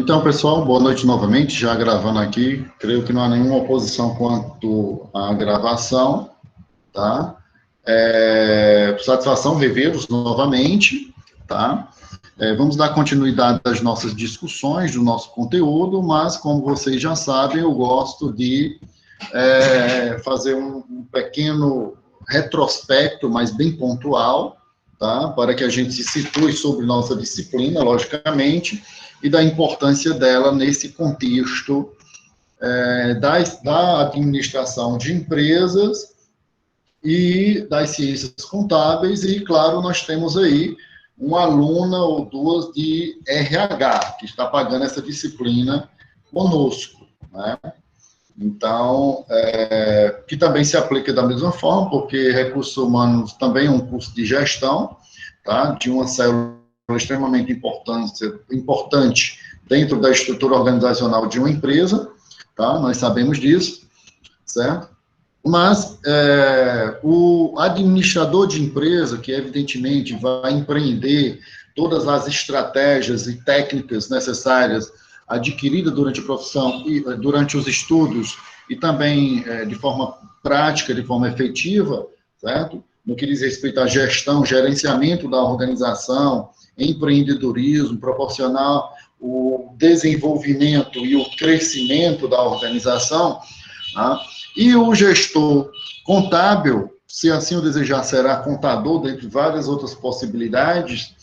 Então, pessoal, boa noite novamente, já gravando aqui. Creio que não há nenhuma oposição quanto à gravação, tá? Satisfação revê-los novamente, tá? Vamos dar continuidade às nossas discussões, do nosso conteúdo, mas, como vocês já sabem, eu gosto de fazer um pequeno retrospecto, mas bem pontual, tá? Para que a gente se situe sobre nossa disciplina, logicamente, e da importância dela nesse contexto da administração de empresas e das ciências contábeis, e, claro, nós temos aí uma aluna ou duas de RH, que está pagando essa disciplina conosco, né? Então, que também se aplica da mesma forma, porque recursos humanos também é um curso de gestão, tá? De uma célula extremamente importante dentro da estrutura organizacional de uma empresa, tá? Nós sabemos disso, certo? Mas o administrador de empresa, que evidentemente vai empreender todas as estratégias e técnicas necessárias adquiridas durante a profissão e durante os estudos, e também de forma prática, de forma efetiva, certo? No que diz respeito à gestão, gerenciamento da organização, empreendedorismo, proporcionar o desenvolvimento e o crescimento da organização, tá? E o gestor contábil, se assim o desejar, será contador, dentre várias outras possibilidades,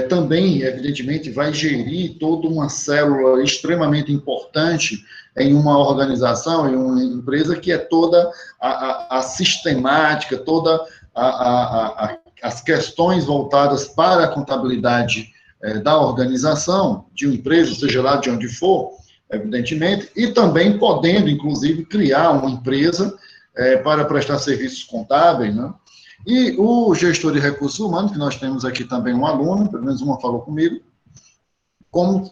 também, evidentemente, vai gerir toda uma célula extremamente importante em uma organização, em uma empresa, que é toda a sistemática, toda as questões voltadas para a contabilidade da organização, de uma empresa, seja lá de onde for, evidentemente, e também podendo, inclusive, criar uma empresa para prestar serviços contábeis, né? E o gestor de recursos humanos, que nós temos aqui também um aluno, pelo menos uma falou comigo, como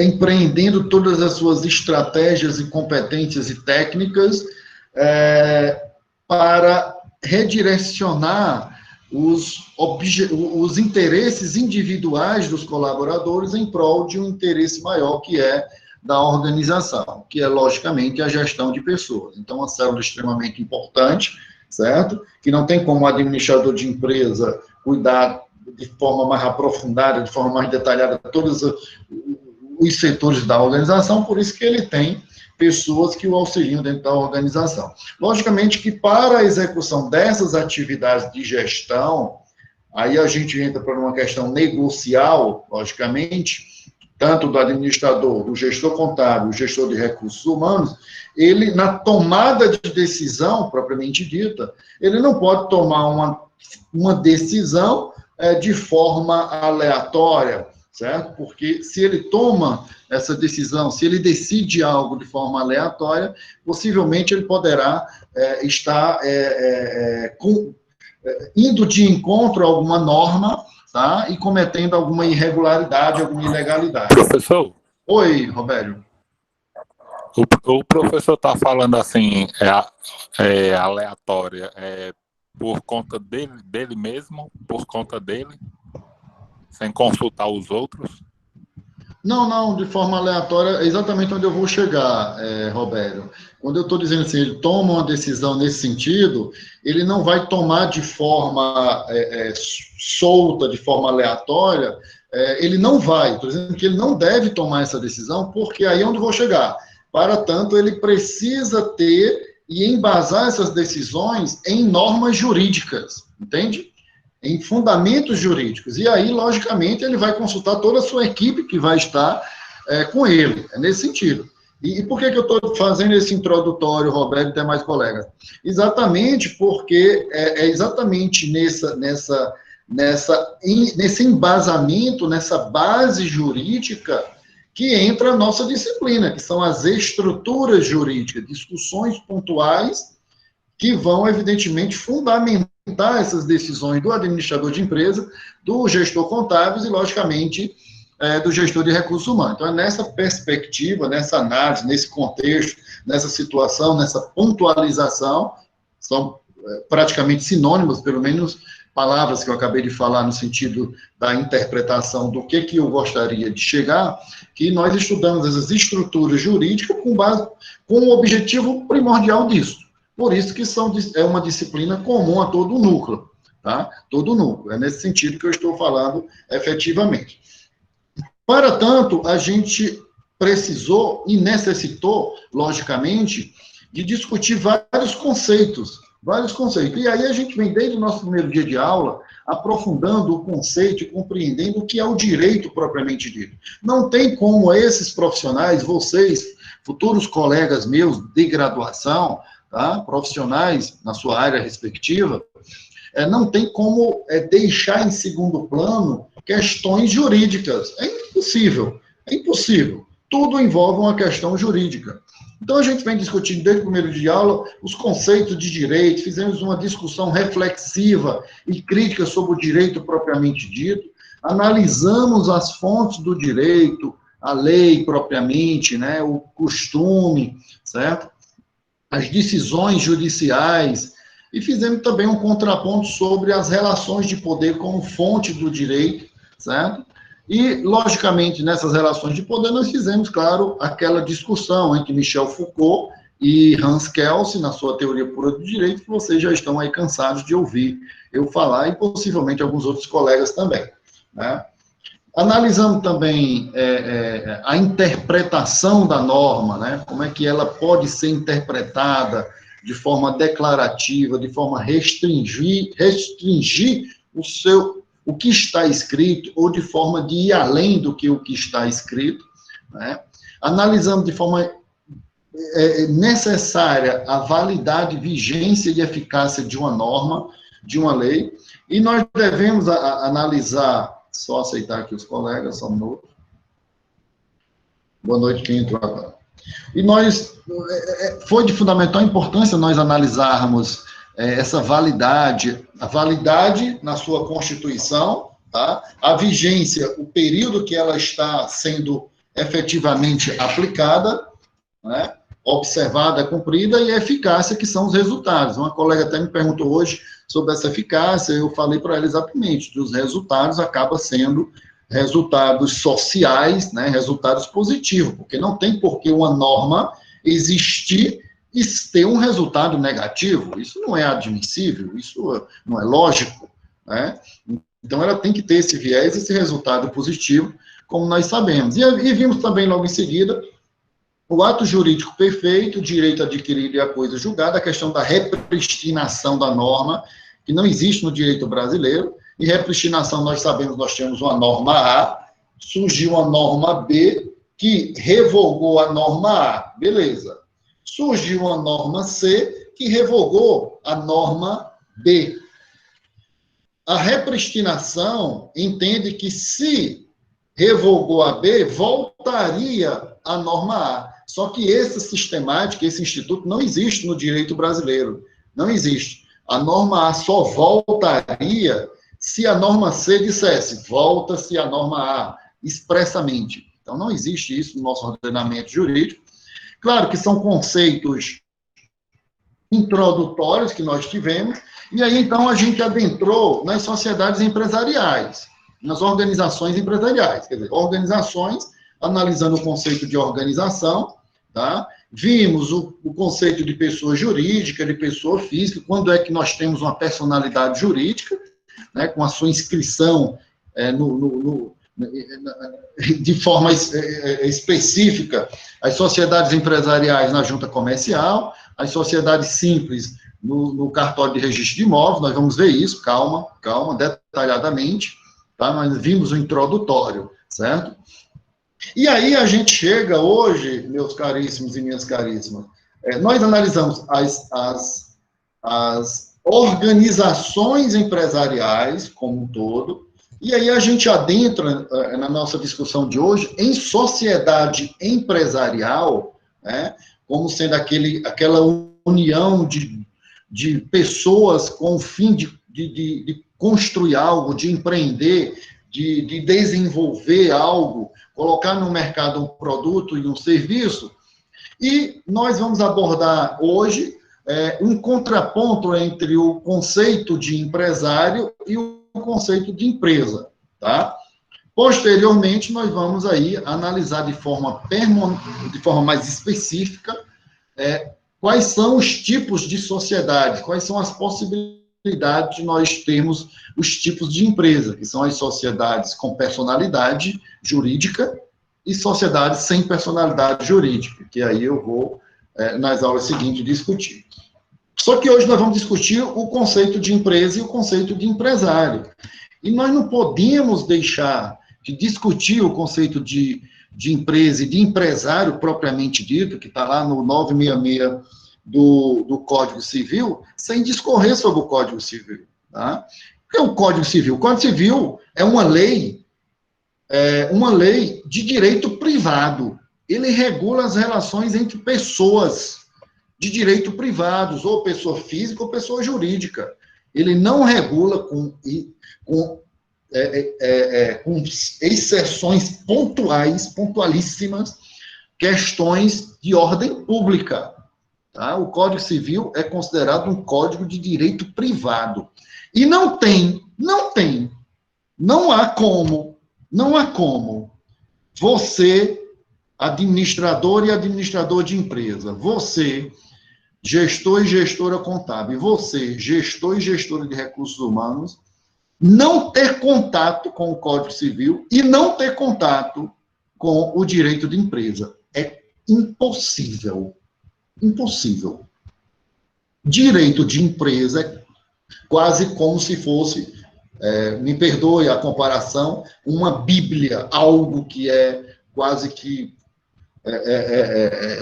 empreendendo todas as suas estratégias e competências e técnicas para redirecionar os interesses individuais dos colaboradores em prol de um interesse maior, que é da organização, que é, logicamente, a gestão de pessoas. Então, uma célula extremamente importante, certo? Que não tem como o administrador de empresa cuidar de forma mais aprofundada, de forma mais detalhada, todos os setores da organização, por isso que ele tem pessoas que o auxiliam dentro da organização. Logicamente que, para a execução dessas atividades de gestão, aí a gente entra para uma questão negocial, logicamente, tanto do administrador, do gestor contábil, do gestor de recursos humanos, ele, na tomada de decisão, propriamente dita, ele não pode tomar uma decisão de forma aleatória, certo? Porque se ele toma essa decisão, se ele decide algo de forma aleatória, possivelmente ele poderá estar indo de encontro a alguma norma, tá? E cometendo alguma irregularidade, alguma ilegalidade. Professor? Oi, Robério. O professor está falando assim, aleatória, por conta dele mesmo, por conta dele, sem consultar os outros? Não, de forma aleatória, é exatamente onde eu vou chegar, Robério. Quando eu estou dizendo assim, ele toma uma decisão nesse sentido, ele não vai tomar de forma solta, de forma aleatória, ele não vai, estou dizendo que ele não deve tomar essa decisão, porque aí é onde eu vou chegar. Para tanto, ele precisa ter e embasar essas decisões em normas jurídicas, entende? Em fundamentos jurídicos. E aí, logicamente, ele vai consultar toda a sua equipe que vai estar com ele. É nesse sentido. E por que eu estou fazendo esse introdutório, Roberto, e demais colegas? Exatamente porque é exatamente nesse embasamento, nessa base jurídica, que entra a nossa disciplina, que são as estruturas jurídicas, discussões pontuais que vão, evidentemente, fundamentar essas decisões do administrador de empresa, do gestor contábil e, logicamente, do gestor de recursos humanos. Então, é nessa perspectiva, nessa análise, nesse contexto, nessa situação, nessa pontualização, são praticamente sinônimas, pelo menos palavras que eu acabei de falar no sentido da interpretação do que eu gostaria de chegar, que nós estudamos essas estruturas jurídicas com o objetivo primordial disso. Por isso que é uma disciplina comum a todo o núcleo, tá? Todo o núcleo. É nesse sentido que eu estou falando efetivamente. Para tanto, a gente precisou e necessitou, logicamente, de discutir vários conceitos. E aí a gente vem, desde o nosso primeiro dia de aula, aprofundando o conceito e compreendendo o que é o direito propriamente dito. Não tem como esses profissionais, vocês, futuros colegas meus de graduação, tá? Profissionais na sua área respectiva, não tem como deixar em segundo plano questões jurídicas. É impossível. Tudo envolve uma questão jurídica. Então, a gente vem discutindo desde o primeiro dia de aula os conceitos de direito, fizemos uma discussão reflexiva e crítica sobre o direito propriamente dito, analisamos as fontes do direito, a lei propriamente, né, o costume, certo? As decisões judiciais, e fizemos também um contraponto sobre as relações de poder como fonte do direito, certo? E, logicamente, nessas relações de poder, nós fizemos, claro, aquela discussão entre Michel Foucault e Hans Kelsen, na sua teoria pura do direito, que vocês já estão aí cansados de ouvir eu falar, e possivelmente alguns outros colegas também, né? Analisamos também a interpretação da norma, né? Como é que ela pode ser interpretada de forma declarativa, de forma restringir o que está escrito, ou de forma de ir além do que o que está escrito, né? Analisamos de forma necessária a validade, vigência e eficácia de uma norma, de uma lei, e nós devemos analisar, só aceitar aqui os colegas, só um minuto. Boa noite, quem entrou agora. E foi de fundamental importância nós analisarmos essa validade, a validade na sua Constituição, tá? A vigência, o período que ela está sendo efetivamente aplicada, né? Observada, cumprida, e a eficácia, que são os resultados. Uma colega até me perguntou hoje sobre essa eficácia, eu falei para ela exatamente, que os resultados acabam sendo resultados sociais, né? Resultados positivos, porque não tem por que uma norma existir e ter um resultado negativo. Isso não é admissível, isso não é lógico, né? Então, ela tem que ter esse viés, esse resultado positivo, como nós sabemos. E vimos também, logo em seguida, o ato jurídico perfeito, o direito adquirido e a coisa julgada, a questão da repristinação da norma, que não existe no direito brasileiro. E repristinação, nós sabemos, nós temos uma norma A, surgiu uma norma B, que revogou a norma A, beleza. Surgiu uma norma C, que revogou a norma B. A repristinação entende que, se revogou a B, voltaria à norma A. Só que essa sistemática, esse instituto, não existe no direito brasileiro. Não existe. A norma A só voltaria se a norma C dissesse, volta-se a norma A, expressamente. Então, não existe isso no nosso ordenamento jurídico. Claro que são conceitos introdutórios que nós tivemos, e aí, então, a gente adentrou nas sociedades empresariais, nas organizações empresariais, quer dizer, organizações, analisando o conceito de organização, tá? Vimos o conceito de pessoa jurídica, de pessoa física, quando é que nós temos uma personalidade jurídica, né, com a sua inscrição de forma específica, as sociedades empresariais na junta comercial, as sociedades simples no cartório de registro de imóveis. Nós vamos ver isso, calma, detalhadamente, tá? Nós vimos o introdutório, certo? E aí a gente chega hoje, meus caríssimos e minhas caríssimas, nós analisamos as organizações empresariais como um todo, e aí a gente adentra na nossa discussão de hoje em sociedade empresarial, né, como sendo aquela união de pessoas com o fim de construir algo, de empreender, de desenvolver algo, colocar no mercado um produto e um serviço. E nós vamos abordar hoje um contraponto entre o conceito de empresário e o conceito de empresa, tá? Posteriormente, nós vamos aí analisar de forma mais específica quais são os tipos de sociedade, quais são as possibilidades de nós termos os tipos de empresa, que são as sociedades com personalidade jurídica e sociedades sem personalidade jurídica, que aí eu vou, nas aulas seguintes, discutir. Só que hoje nós vamos discutir o conceito de empresa e o conceito de empresário. E nós não podemos deixar de discutir o conceito de empresa e de empresário propriamente dito, que está lá no 966 do Código Civil, sem discorrer sobre o Código Civil. Tá? O que é o Código Civil? O Código Civil é uma lei de direito privado. Ele regula as relações entre pessoas de direito privados, ou pessoa física ou pessoa jurídica. Ele não regula com exceções pontualíssimas, questões de ordem pública. Tá? O Código Civil é considerado um código de direito privado. E não há como você, administrador e administrador de empresa, você, gestor e gestora contábil, você, gestor e gestora de recursos humanos, não ter contato com o Código Civil e não ter contato com o direito de empresa. É impossível. Impossível. Direito de empresa é quase como se fosse, me perdoe a comparação, uma bíblia, algo que é quase que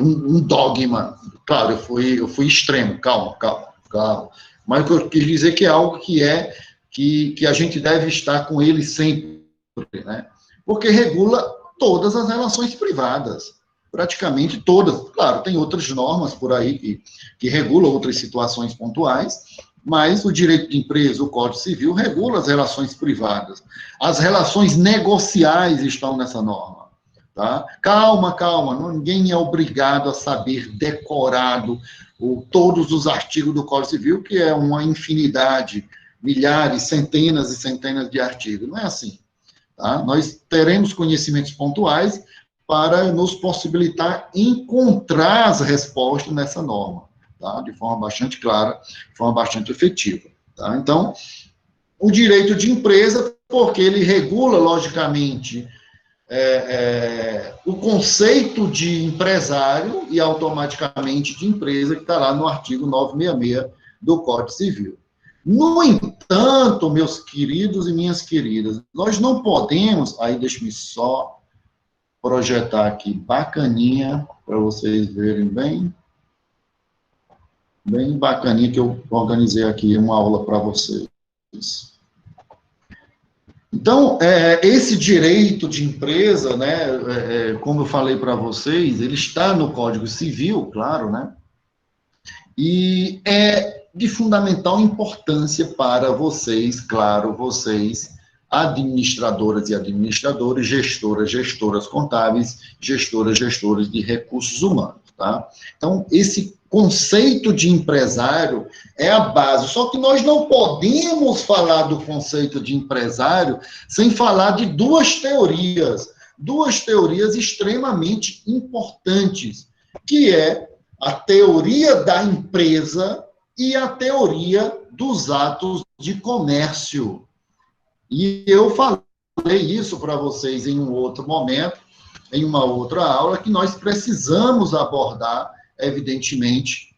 um dogma. Claro, eu fui extremo, calma. Mas o que eu quis dizer que é algo que a gente deve estar com ele sempre, né? Porque regula todas as relações privadas, praticamente todas. Claro, tem outras normas por aí que regulam outras situações pontuais, mas o direito de empresa, o Código Civil, regula as relações privadas. As relações negociais estão nessa norma. Tá? Calma, ninguém é obrigado a saber decorado todos os artigos do Código Civil, que é uma infinidade, milhares, centenas e centenas de artigos. Não é assim. Tá? Nós teremos conhecimentos pontuais para nos possibilitar encontrar as respostas nessa norma, tá? De forma bastante clara, de forma bastante efetiva. Tá? Então, o direito de empresa, porque ele regula, logicamente, o conceito de empresário e automaticamente de empresa, que está lá no artigo 966 do Código Civil. No entanto, meus queridos e minhas queridas, nós não podemos, aí deixa-me só projetar aqui bacaninha, para vocês verem bem bacaninha, que eu organizei aqui uma aula para vocês. Então, esse direito de empresa, né, como eu falei para vocês, ele está no Código Civil, claro, né, e é de fundamental importância para vocês, claro, vocês, administradoras e administradores, gestoras contábeis, gestores de recursos humanos, tá? Então, esse conceito de empresário é a base, só que nós não podemos falar do conceito de empresário sem falar de duas teorias extremamente importantes, que é a teoria da empresa e a teoria dos atos de comércio. E eu falei isso para vocês em um outro momento, em uma outra aula, que nós precisamos abordar, evidentemente,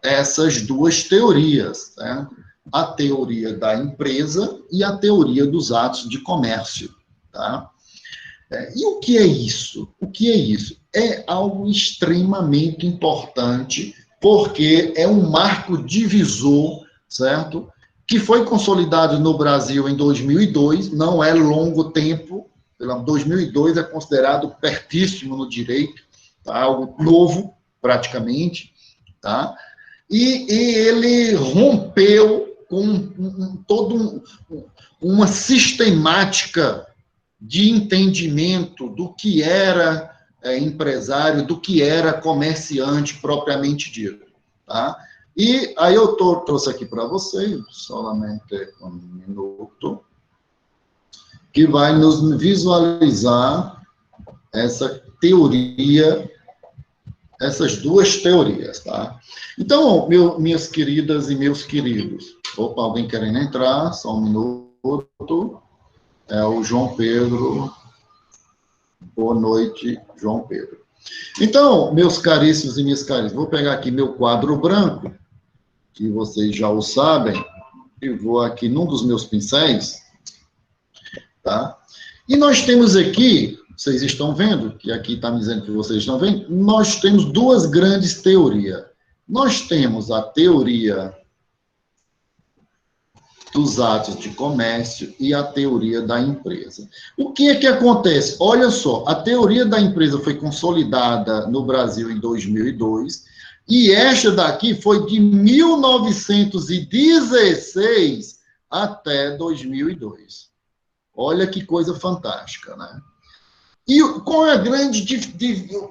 essas duas teorias, né? A teoria da empresa e a teoria dos atos de comércio. Tá? E o que é isso? É algo extremamente importante, porque é um marco divisor, certo? Que foi consolidado no Brasil em 2002, não é longo tempo, 2002 é considerado pertíssimo no direito, tá? Algo novo, praticamente, tá? E ele rompeu com uma sistemática de entendimento do que era empresário do que era comerciante propriamente dito, tá? E aí eu trouxe aqui para vocês, somente um minuto, que vai nos visualizar essa teoria, essas duas teorias, tá? Então, minhas queridas e meus queridos, opa, alguém querendo entrar, só um minuto, é o João Pedro, boa noite, João Pedro. Então, meus caríssimos e minhas caríssimas, vou pegar aqui meu quadro branco, que vocês já o sabem, e vou aqui num dos meus pincéis, tá? E nós temos aqui, vocês estão vendo, que aqui está me dizendo que vocês estão vendo, nós temos duas grandes teorias. Nós temos a teoria dos atos de comércio e a teoria da empresa. O que é que acontece? Olha só, a teoria da empresa foi consolidada no Brasil em 2002, e esta daqui foi de 1916 até 2002. Olha que coisa fantástica, né? E qual é a grande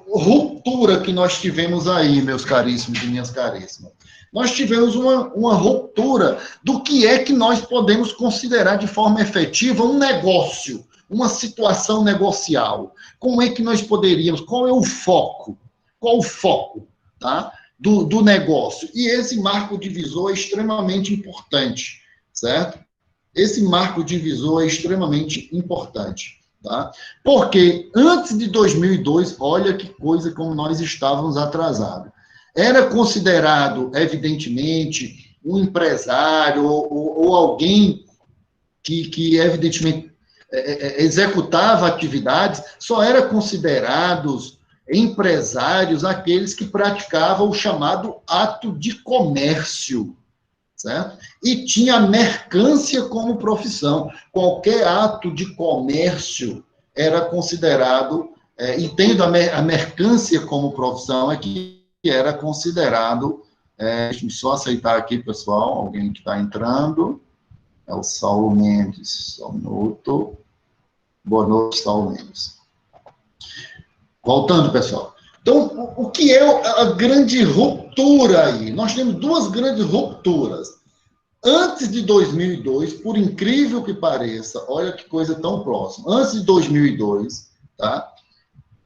ruptura que nós tivemos aí, meus caríssimos e minhas caríssimas? Nós tivemos uma ruptura do que é que nós podemos considerar de forma efetiva um negócio, uma situação negocial. Como é que nós poderíamos, qual é o foco? Qual o foco, tá? Do negócio? E esse marco divisor é extremamente importante, certo? Esse marco divisor é extremamente importante, tá? Porque antes de 2002, olha que coisa como nós estávamos atrasados. Era considerado, evidentemente, um empresário ou alguém que evidentemente, executava atividades, só era considerados empresários aqueles que praticavam o chamado ato de comércio, certo? E tinha mercância como profissão. Qualquer ato de comércio era considerado, e tendo a mercância como profissão, é que era considerado, deixa eu só aceitar aqui, pessoal, alguém que está entrando, é o Saulo Mendes, só um minuto. Boa noite, Saulo Mendes. Voltando, pessoal. Então, o que é a grande ruptura aí? Nós temos duas grandes rupturas. Antes de 2002, por incrível que pareça, olha que coisa tão próxima, antes de 2002, tá?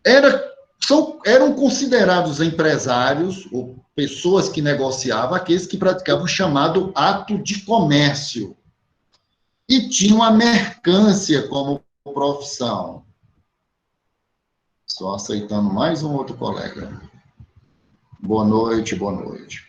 Eram considerados empresários ou pessoas que negociavam aqueles que praticavam o chamado ato de comércio e tinham a mercância como profissão. Só aceitando mais um outro colega. Boa noite, boa noite.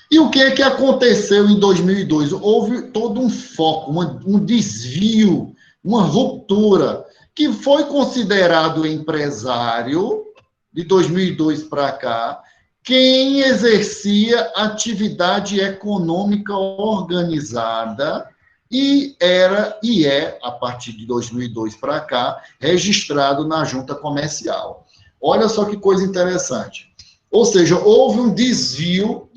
E o que é que aconteceu em 2002? Houve todo um foco, um desvio, uma ruptura, que foi considerado empresário, de 2002 para cá, quem exercia atividade econômica organizada e é, a partir de 2002 para cá, registrado na junta comercial. Olha só que coisa interessante. Ou seja, houve um desvio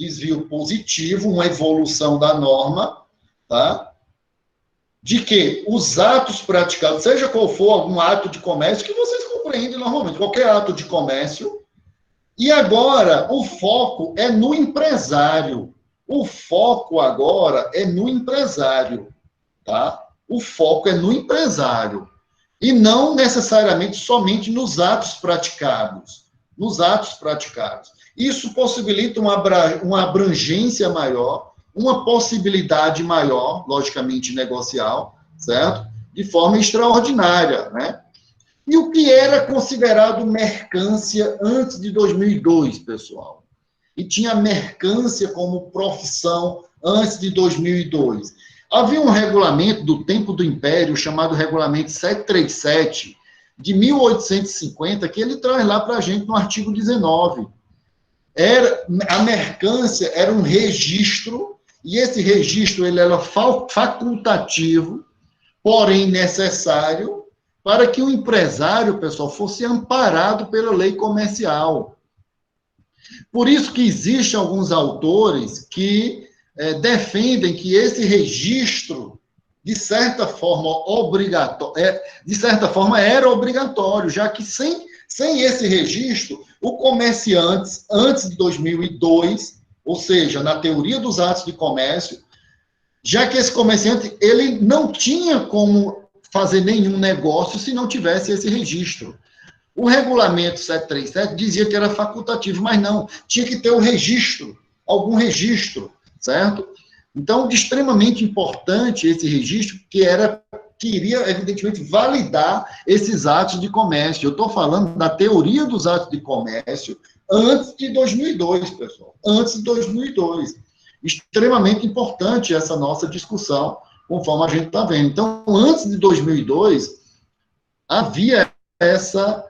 positivo, uma evolução da norma, tá? De que os atos praticados, seja qual for algum ato de comércio, que vocês compreendem normalmente, qualquer ato de comércio, e agora o foco é no empresário. O foco agora é no empresário, tá? O foco é no empresário. E não necessariamente somente nos atos praticados. Nos atos praticados. Isso possibilita uma abrangência maior, uma possibilidade maior, logicamente negocial, certo? De forma extraordinária, né? E o que era considerado mercância antes de 2002, pessoal? E tinha mercância como profissão antes de 2002. Havia um regulamento do tempo do Império, chamado Regulamento 737, de 1850, que ele traz lá para a gente no artigo 19. A mercância era um registro, e esse registro ele era facultativo, porém necessário, para que o empresário, pessoal, fosse amparado pela lei comercial. Por isso que existem alguns autores que defendem que esse registro, de certa forma, era obrigatório, já que sem sem esse registro, o comerciante, antes de 2002, ou seja, na teoria dos atos de comércio, já que esse comerciante ele não tinha como fazer nenhum negócio se não tivesse esse registro. O regulamento 737 dizia que era facultativo, mas não, tinha que ter um registro, algum registro, certo? Então, extremamente importante esse registro, que iria, evidentemente, validar esses atos de comércio. Eu estou falando da teoria dos atos de comércio antes de 2002, pessoal, antes de 2002. Extremamente importante essa nossa discussão, conforme a gente está vendo. Então, antes de 2002, havia essa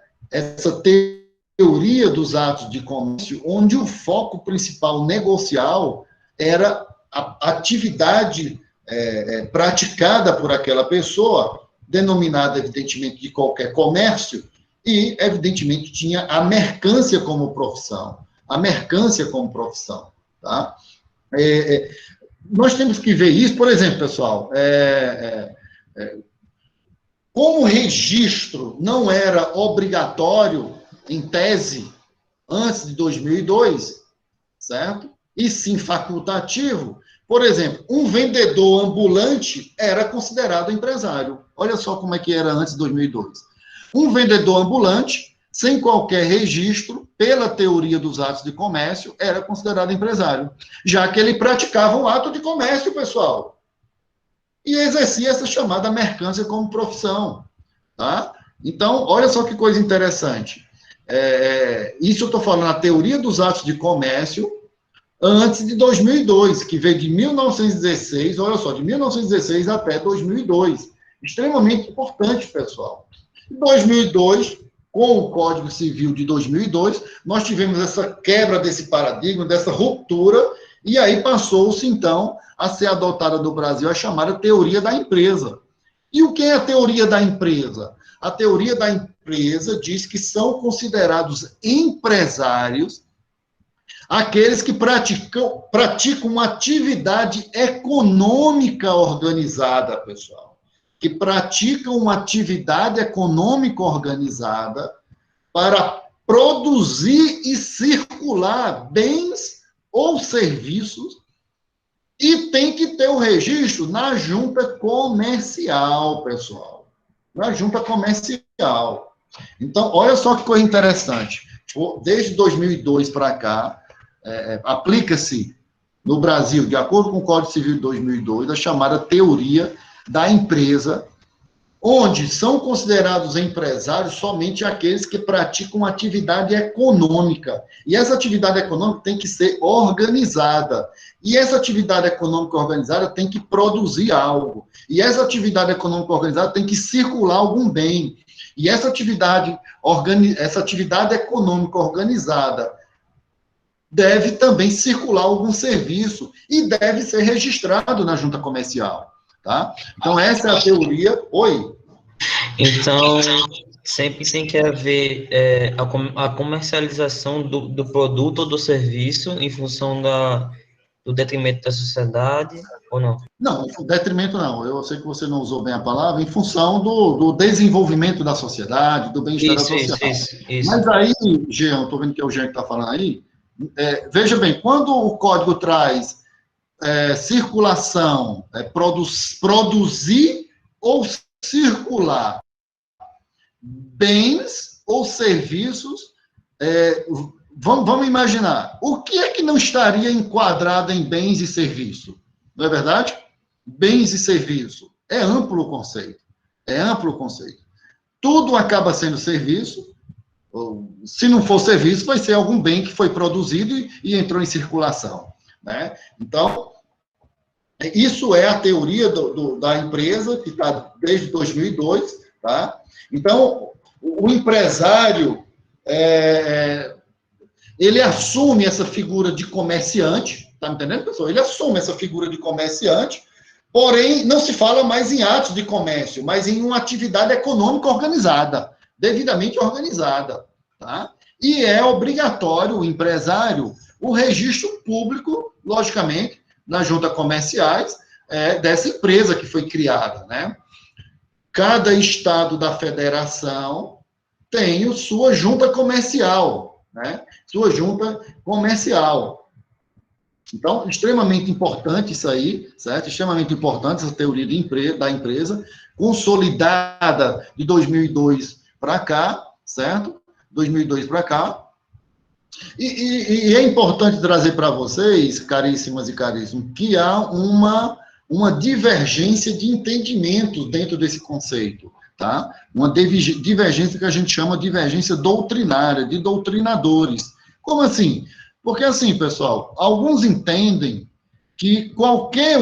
teoria dos atos de comércio, onde o foco principal negocial era a atividade praticada por aquela pessoa, denominada, evidentemente, de qualquer comércio, e, evidentemente, tinha a mercância como profissão. A mercância como profissão, tá? Nós temos que ver isso, por exemplo, pessoal, como o registro não era obrigatório, em tese, antes de 2002, certo? E sim facultativo. Por exemplo, um vendedor ambulante era considerado empresário. Olha só como é que era antes de 2002. Um vendedor ambulante, sem qualquer registro, pela teoria dos atos de comércio, era considerado empresário, já que ele praticava um ato de comércio, pessoal, e exercia essa chamada mercância como profissão, tá? Então, olha só que coisa interessante. Isso eu estou falando na teoria dos atos de comércio antes de 2002, que veio de 1916, olha só, de 1916 até 2002. Extremamente importante, pessoal. Em 2002, com o Código Civil de 2002, nós tivemos essa quebra desse paradigma, dessa ruptura, e aí passou-se, então, a ser adotada no Brasil a chamada teoria da empresa. E o que é a teoria da empresa? A teoria da empresa diz que são considerados empresários aqueles que praticam uma atividade econômica organizada, pessoal. Que praticam uma atividade econômica organizada para produzir e circular bens ou serviços, e tem que ter o registro na junta comercial, pessoal. Na junta comercial. Então, olha só que coisa interessante. Desde 2002 para cá, aplica-se no Brasil, de acordo com o Código Civil de 2002, a chamada teoria da empresa, onde são considerados empresários somente aqueles que praticam atividade econômica. E essa atividade econômica tem que ser organizada. E essa atividade econômica organizada tem que produzir algo. E essa atividade econômica organizada tem que circular algum bem. E essa atividade econômica organizada deve também circular algum serviço e deve ser registrado na junta comercial. Tá? Então, essa é a teoria. Oi? Então, sempre tem que haver a comercialização do produto ou do serviço em função do detrimento da sociedade, ou não? Não, detrimento não. Eu sei que você não usou bem a palavra, em função do desenvolvimento da sociedade, do bem-estar da sociedade. Isso. Mas aí, Jean, estou vendo que é o Jean que está falando aí, veja bem, quando o código traz circulação, produzir ou circular bens ou serviços, vamos imaginar, o que é que não estaria enquadrado em bens e serviço? Não é verdade? Bens e serviço. É amplo o conceito. Tudo acaba sendo serviço. Se não for serviço, vai ser algum bem que foi produzido e entrou em circulação. Né? Então, isso é a teoria da empresa, que está desde 2002. Tá? Então, o empresário, ele assume essa figura de comerciante, está me entendendo, pessoal? Ele assume essa figura de comerciante, porém, não se fala mais em atos de comércio, mas em uma atividade econômica organizada, devidamente organizada. Tá? E é obrigatório o empresário o registro público, logicamente, nas juntas comerciais dessa empresa que foi criada. Né? Cada estado da federação tenho sua junta comercial, né? Sua junta comercial. Então, extremamente importante isso aí, certo? Extremamente importante essa teoria da empresa, consolidada de 2002 para cá, certo? 2002 para cá. E é importante trazer para vocês, caríssimas e caríssimos, que há uma divergência de entendimento dentro desse conceito, tá? Uma divergência que a gente chama de divergência doutrinária, de doutrinadores. Como assim? Porque assim, pessoal, alguns entendem que qualquer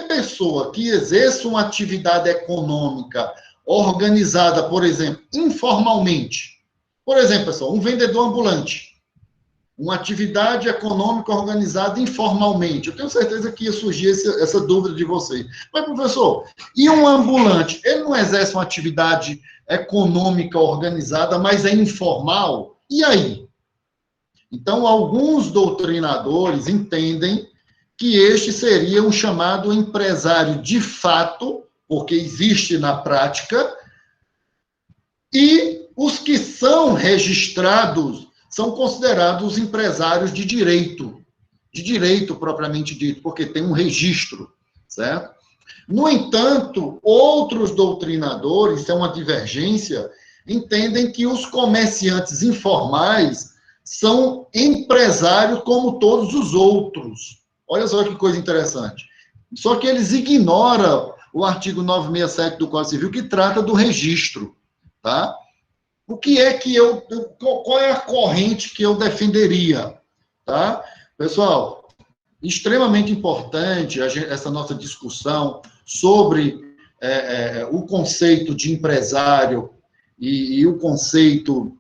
pessoa que exerça uma atividade econômica organizada, por exemplo, informalmente, por exemplo, pessoal, um vendedor ambulante, uma atividade econômica organizada informalmente. Eu tenho certeza que ia surgir essa dúvida de vocês. Mas, professor, e um ambulante? Ele não exerce uma atividade econômica organizada, mas é informal? E aí? Então, alguns doutrinadores entendem que este seria um chamado empresário de fato, porque existe na prática, e os que são registrados são considerados empresários de direito propriamente dito, porque tem um registro, certo? No entanto, outros doutrinadores, isso é uma divergência, entendem que os comerciantes informais são empresários como todos os outros. Olha só que coisa interessante. Só que eles ignoram o artigo 967 do Código Civil, que trata do registro, tá? O que é que qual é a corrente que eu defenderia, tá? Pessoal, extremamente importante essa nossa discussão sobre o conceito de empresário e o conceito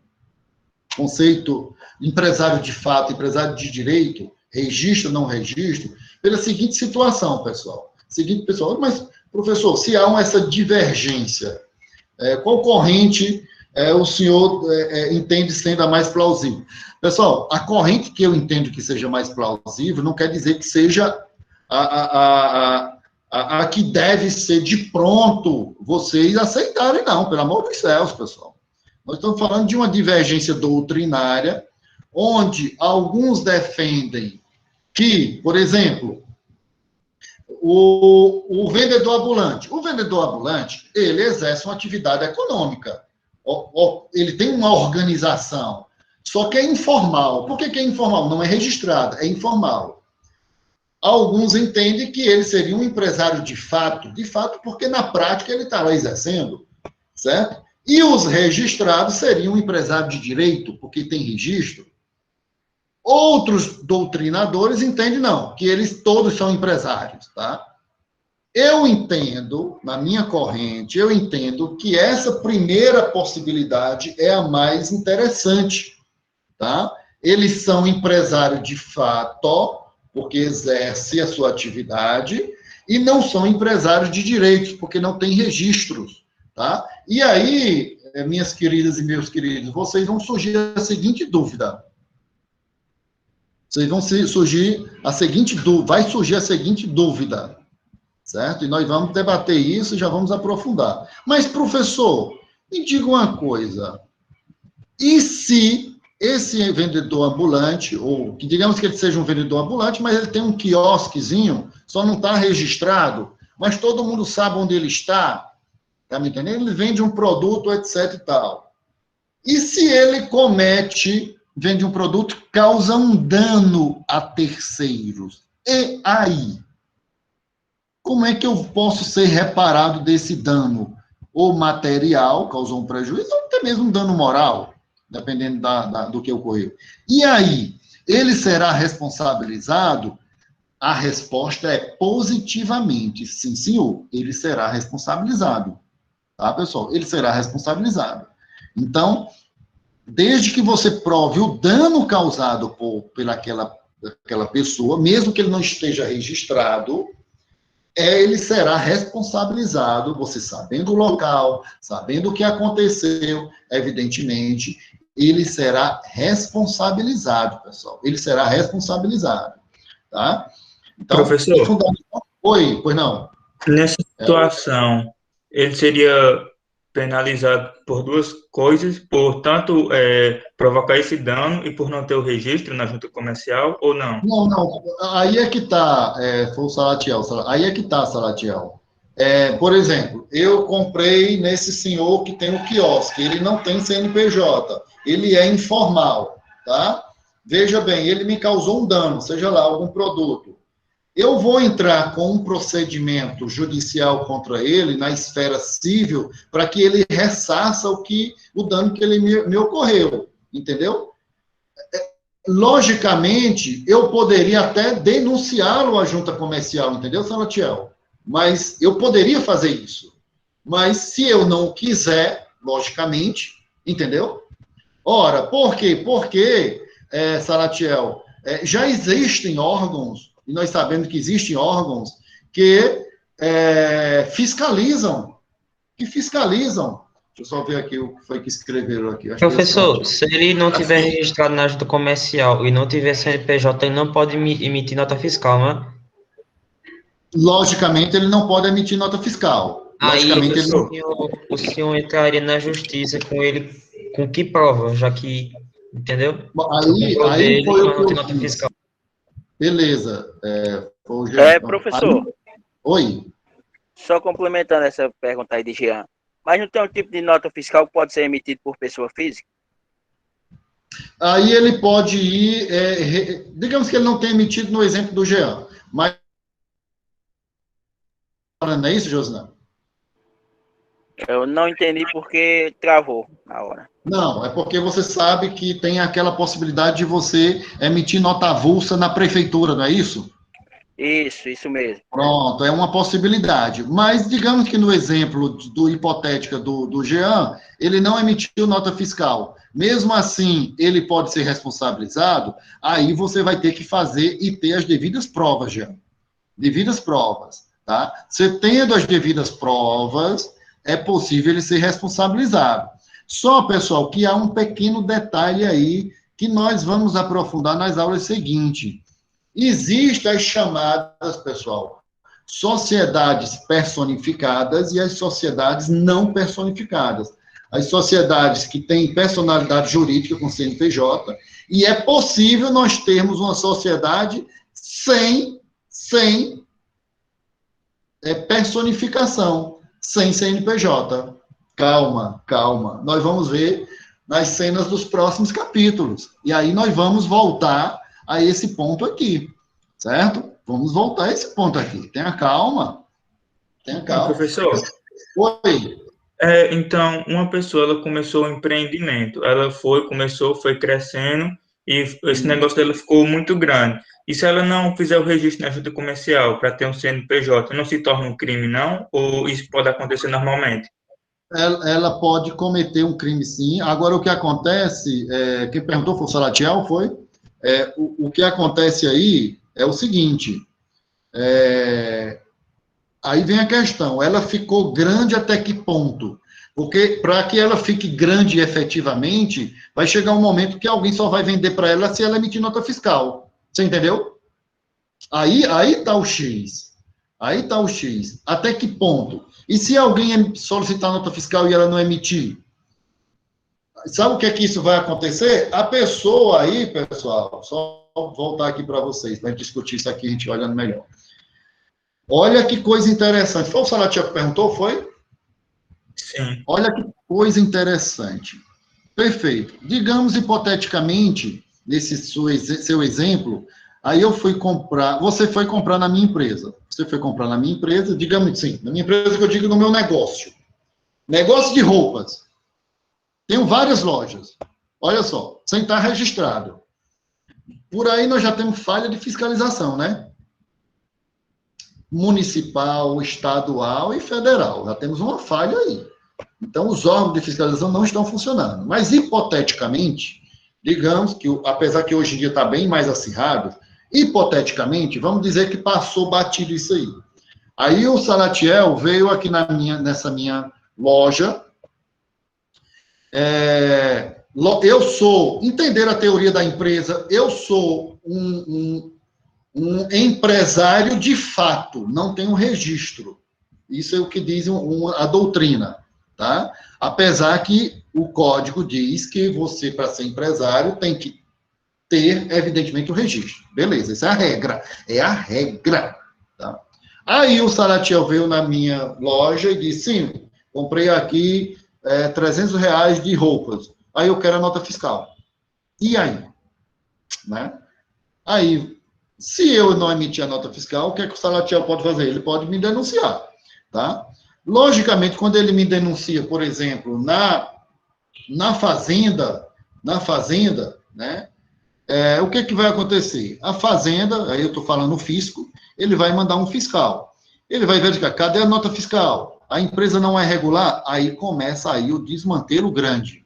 empresário de fato, empresário de direito, registro, não registro, pela seguinte situação, pessoal. Mas, professor, se há essa divergência, qual corrente o senhor entende sendo a mais plausível? Pessoal, a corrente que eu entendo que seja mais plausível não quer dizer que seja a que deve ser de pronto vocês aceitarem, não, pelo amor dos céus, pessoal. Nós estamos falando de uma divergência doutrinária, onde alguns defendem que, por exemplo, o vendedor ambulante, ele exerce uma atividade econômica, ele tem uma organização, só que é informal. Por que é informal? Não é registrada, é informal. Alguns entendem que ele seria um empresário de fato porque na prática ele está lá exercendo, certo? E os registrados seriam um empresário de direito, porque tem registro. Outros doutrinadores entendem, não, que eles todos são empresários, tá? Eu entendo, na minha corrente, que essa primeira possibilidade é a mais interessante, tá? Eles são empresários de fato, porque exercem a sua atividade, e não são empresários de direitos, porque não têm registros, tá? E aí, minhas queridas e meus queridos, vocês vão surgir a seguinte dúvida. Vai surgir a seguinte dúvida, certo? E nós vamos debater isso e já vamos aprofundar. Mas, professor, me diga uma coisa. E se esse vendedor ambulante, ou que digamos que ele seja um vendedor ambulante, mas ele tem um quiosquezinho, só não está registrado, mas todo mundo sabe onde ele está, tá me entendendo? Ele vende um produto, etc e tal. E se ele vende um produto, causa um dano a terceiros? E aí? Como é que eu posso ser reparado desse dano? Ou material, causou um prejuízo, ou até mesmo um dano moral, dependendo do que ocorreu. E aí? Ele será responsabilizado? A resposta é positivamente. Sim, senhor, ele será responsabilizado. Tá, pessoal? Ele será responsabilizado. Então, desde que você prove o dano causado pelaquela pessoa, mesmo que ele não esteja registrado, ele será responsabilizado, você sabendo o local, sabendo o que aconteceu, evidentemente, ele será responsabilizado, pessoal. Ele será responsabilizado, tá? Então, professor, Oi, pois não. nessa situação, ele seria penalizado por duas coisas, por tanto provocar esse dano e por não ter o registro na junta comercial, ou não? Não, não, aí é que está, foi o Salatiel, aí é que está, Salatiel. Por exemplo, eu comprei nesse senhor que tem o quiosque, ele não tem CNPJ, ele é informal, tá? Veja bem, ele me causou um dano, seja lá, algum produto. Eu vou entrar com um procedimento judicial contra ele na esfera civil para que ele ressarça o dano que ele me ocorreu, entendeu? Logicamente, eu poderia até denunciá-lo à junta comercial, entendeu, Salatiel? Mas eu poderia fazer isso. Mas se eu não quiser, logicamente, entendeu? Ora, por quê? Porque, Salatiel, já existem órgãos, e nós sabemos que existem órgãos que fiscalizam. Deixa eu só ver aqui o que foi que escreveram aqui. Professor, se ele não tiver registrado na junta comercial e não tiver CNPJ, ele não pode emitir nota fiscal, não é? Logicamente, ele não pode emitir nota fiscal. Logicamente, aí o senhor entraria na justiça com ele, com que prova, já que, entendeu? Aí foi o que eu nota fiscal. Beleza. Professor. Oi. Só complementando essa pergunta aí de Jean. Mas não tem um tipo de nota fiscal que pode ser emitido por pessoa física? Aí ele pode ir, digamos que ele não tenha emitido no exemplo do Jean, mas não é isso, Josnan? Eu não entendi porque travou na hora. Não, é porque você sabe que tem aquela possibilidade de você emitir nota avulsa na prefeitura, não é isso? Isso mesmo. Pronto, é uma possibilidade. Mas digamos que no exemplo hipotético do Jean, ele não emitiu nota fiscal. Mesmo assim, ele pode ser responsabilizado, aí você vai ter que fazer e ter as devidas provas, Jean. Devidas provas, tá? Você tendo as devidas provas, é possível ele ser responsabilizado. Só, pessoal, que há um pequeno detalhe aí que nós vamos aprofundar nas aulas seguintes. Existem as chamadas, pessoal, sociedades personificadas e as sociedades não personificadas. As sociedades que têm personalidade jurídica com CNPJ, e é possível nós termos uma sociedade sem personificação, sem CNPJ. Calma. Nós vamos ver nas cenas dos próximos capítulos. E aí nós vamos voltar a esse ponto aqui, certo? Vamos voltar a esse ponto aqui. Tenha calma. Professor? Oi. Então, uma pessoa, ela começou o empreendimento. Ela foi crescendo, e esse negócio dela ficou muito grande. E se ela não fizer o registro na junta comercial para ter um CNPJ, não se torna um crime, não? Ou isso pode acontecer normalmente? Ela pode cometer um crime, sim. Agora, o que acontece, quem perguntou foi o Salatiel, foi? O que acontece aí é o seguinte, aí vem a questão, ela ficou grande até que ponto? Porque para que ela fique grande efetivamente, vai chegar um momento que alguém só vai vender para ela se ela emitir nota fiscal. Você entendeu? Aí está o X. Até que ponto? E se alguém solicitar nota fiscal e ela não emitir? Sabe o que é que isso vai acontecer? A pessoa aí, pessoal, só voltar aqui para vocês, para discutir isso aqui, a gente olhando melhor. Olha que coisa interessante. Foi o Salatiel que perguntou, foi? Sim. Olha que coisa interessante. Perfeito. Digamos, hipoteticamente, nesse seu exemplo, aí eu fui comprar, você foi comprar na minha empresa. Digamos assim, na minha empresa que eu digo no meu negócio. Negócio de roupas. Tenho várias lojas. Olha só, sem estar registrado. Por aí nós já temos falha de fiscalização, né? Municipal, estadual e federal. Já temos uma falha aí. Então, os órgãos de fiscalização não estão funcionando. Mas, hipoteticamente, digamos que, apesar que hoje em dia está bem mais acirrado, hipoteticamente, vamos dizer que passou batido isso aí. Aí o Salatiel veio aqui nessa minha loja. Entender a teoria da empresa, eu sou um empresário de fato, não tenho registro. Isso é o que diz a doutrina. tá? Apesar que o código diz que você, para ser empresário, tem que ter, evidentemente, o registro. Beleza, essa é a regra, tá? Aí o Salatiel veio na minha loja e disse, sim, comprei aqui R$ 300 de roupas, aí eu quero a nota fiscal. E aí? Né? Aí, se eu não emitir a nota fiscal, o que é que o Salatiel pode fazer? Ele pode me denunciar, tá? Logicamente, quando ele me denuncia, por exemplo, na fazenda, né? O que vai acontecer? A fazenda, aí eu estou falando o fisco, ele vai mandar um fiscal. Ele vai verificar, cadê a nota fiscal? A empresa não é regular? Aí começa aí o desmantelo grande.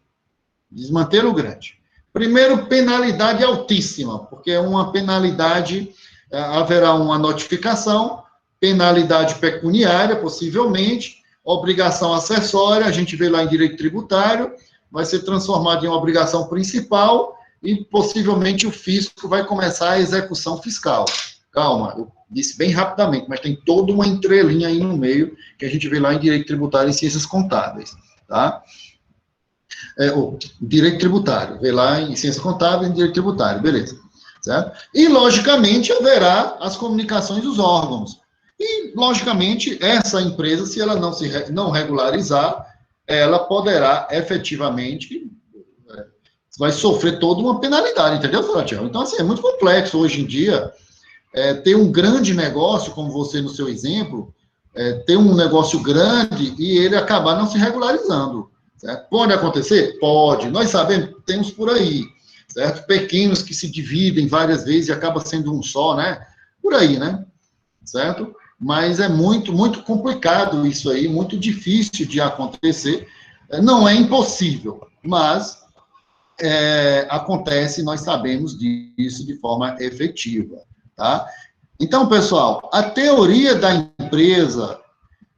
Desmantelo grande. Primeiro, penalidade altíssima, porque é uma penalidade, haverá uma notificação, penalidade pecuniária, possivelmente, obrigação acessória, a gente vê lá em direito tributário, vai ser transformado em uma obrigação principal e, possivelmente, o fisco vai começar a execução fiscal. Calma, eu disse bem rapidamente, mas tem toda uma entrelinha aí no meio, que a gente vê lá em direito tributário e ciências contábeis, tá? Direito tributário, vê lá em ciência contábil e direito tributário, beleza. Certo? E, logicamente, haverá as comunicações dos órgãos. E, logicamente, essa empresa, se ela não regularizar, ela poderá, efetivamente, vai sofrer toda uma penalidade, entendeu, Salatiel? Então, assim, é muito complexo hoje em dia ter um grande negócio, como você no seu exemplo, ter um negócio grande e ele acabar não se regularizando. Certo? Pode acontecer? Pode. Nós sabemos, temos por aí, certo? Pequenos que se dividem várias vezes e acaba sendo um só, né? Por aí, né? Certo? Mas é muito, muito complicado isso aí, muito difícil de acontecer. Não é impossível, mas acontece, nós sabemos disso de forma efetiva, tá? Então, pessoal, a teoria da empresa,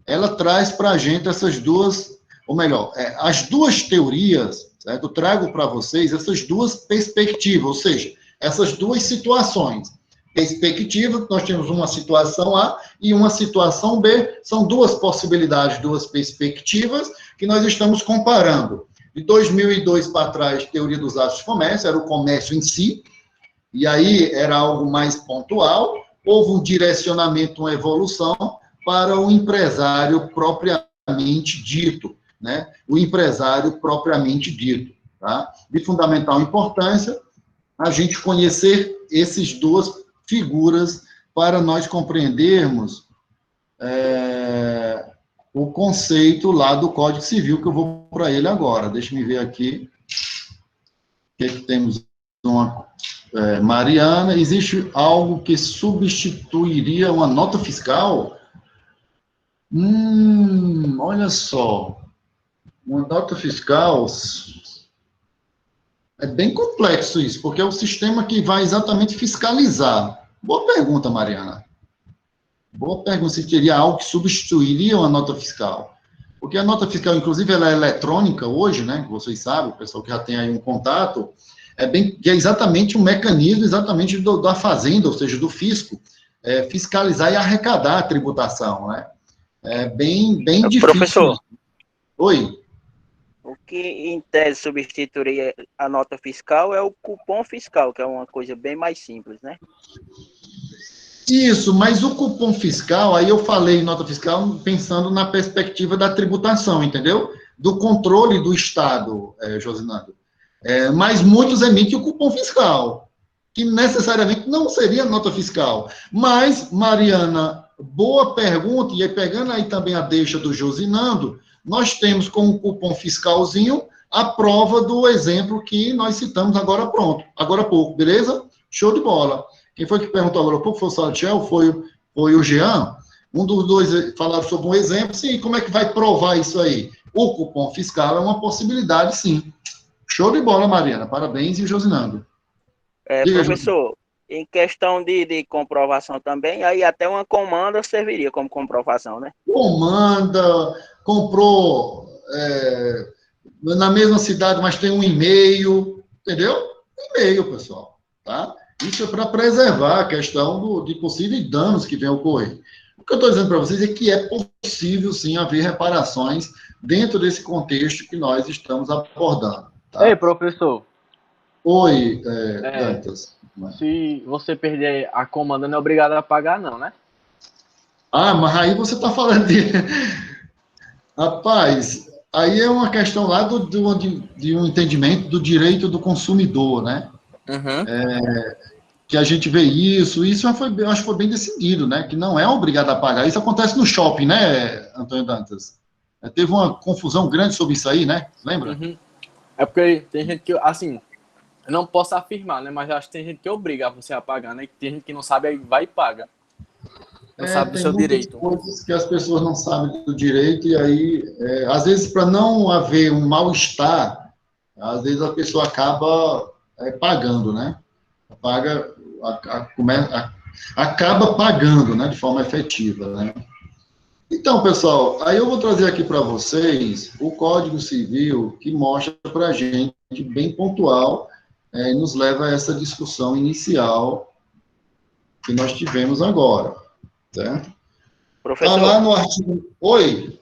ela traz para a gente essas duas, ou melhor, as duas teorias, certo? Eu trago para vocês essas duas perspectivas, ou seja, essas duas situações. Perspectiva, nós temos uma situação A e uma situação B, são duas possibilidades, duas perspectivas que nós estamos comparando. De 2002 para trás, teoria dos atos de comércio, era o comércio em si, e aí era algo mais pontual, houve um direcionamento, uma evolução para o empresário propriamente dito, né? O empresário propriamente dito, tá? De fundamental importância a gente conhecer essas duas figuras para nós compreendermos o conceito lá do Código Civil, que eu vou para ele agora. Deixa eu ver aqui. O que temos? Mariana, existe algo que substituiria uma nota fiscal? Olha só. Uma nota fiscal é bem complexo isso, porque é o sistema que vai exatamente fiscalizar. Boa pergunta, Mariana. Boa pergunta, se teria algo que substituiria uma nota fiscal. Porque a nota fiscal, inclusive, ela é eletrônica hoje, né? Vocês sabem, o pessoal que já tem aí um contato, que é exatamente um mecanismo exatamente da fazenda, ou seja, do fisco, fiscalizar e arrecadar a tributação, né? É bem difícil. Professor. Oi. O que, em tese, substituiria a nota fiscal é o cupom fiscal, que é uma coisa bem mais simples, né? Isso, mas o cupom fiscal, aí eu falei nota fiscal pensando na perspectiva da tributação, entendeu? Do controle do Estado, Josinando. Mas muitos emitem o cupom fiscal, que necessariamente não seria nota fiscal. Mas, Mariana, boa pergunta, e aí pegando aí também a deixa do Josinando, nós temos como cupom fiscalzinho a prova do exemplo que nós citamos agora há pouco, beleza? Show de bola. Quem foi que perguntou agora há pouco? Foi o Salatiel? Foi o Jean? Um dos dois falaram sobre um exemplo. Sim, como é que vai provar isso aí? O cupom fiscal é uma possibilidade, sim. Show de bola, Mariana. Parabéns, e Josinando. Professor, em questão de comprovação também, aí até uma comanda serviria como comprovação, né? Comanda, comprou na mesma cidade, mas tem um e-mail, entendeu? E-mail, pessoal, tá? Isso é para preservar a questão de possíveis danos que venham a ocorrer. O que eu estou dizendo para vocês é que é possível, sim, haver reparações dentro desse contexto que nós estamos abordando. Tá? Ei, professor. Oi, Dantas. Se você perder a comanda, não é obrigado a pagar, não, né? Ah, mas aí você está falando de... Rapaz, aí é uma questão lá de um entendimento do direito do consumidor, né? Que a gente vê isso eu acho que foi bem decidido, né? Que não é obrigado a pagar. Isso acontece no shopping, né, Antônio Dantas? Teve uma confusão grande sobre isso aí, né? Lembra? É porque tem gente que, assim, eu não posso afirmar, né? Mas eu acho que tem gente que obriga você a pagar, né? Tem gente que não sabe, aí vai e paga. Não sabe do seu direito. Tem coisas que as pessoas não sabem do direito e aí, às vezes, para não haver um mal-estar, às vezes a pessoa acaba pagando, né? Acaba pagando, né? De forma efetiva, né? Então, pessoal, aí eu vou trazer aqui para vocês o Código Civil que mostra para a gente, bem pontual, e nos leva a essa discussão inicial que nós tivemos agora, certo? Professor, Tá lá no artigo... Oi?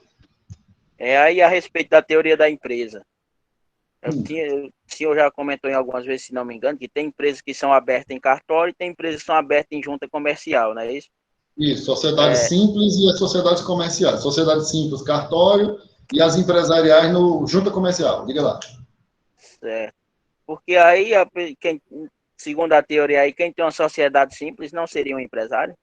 aí a respeito da teoria da empresa. O senhor já comentou em algumas vezes, se não me engano, que tem empresas que são abertas em cartório e tem empresas que são abertas em junta comercial, não é isso? Isso, sociedade simples e as sociedades comerciais. Sociedade simples, cartório, e as empresariais no junta comercial. Diga lá. Certo. Porque aí, segundo a teoria aí, quem tem uma sociedade simples não seria um empresário?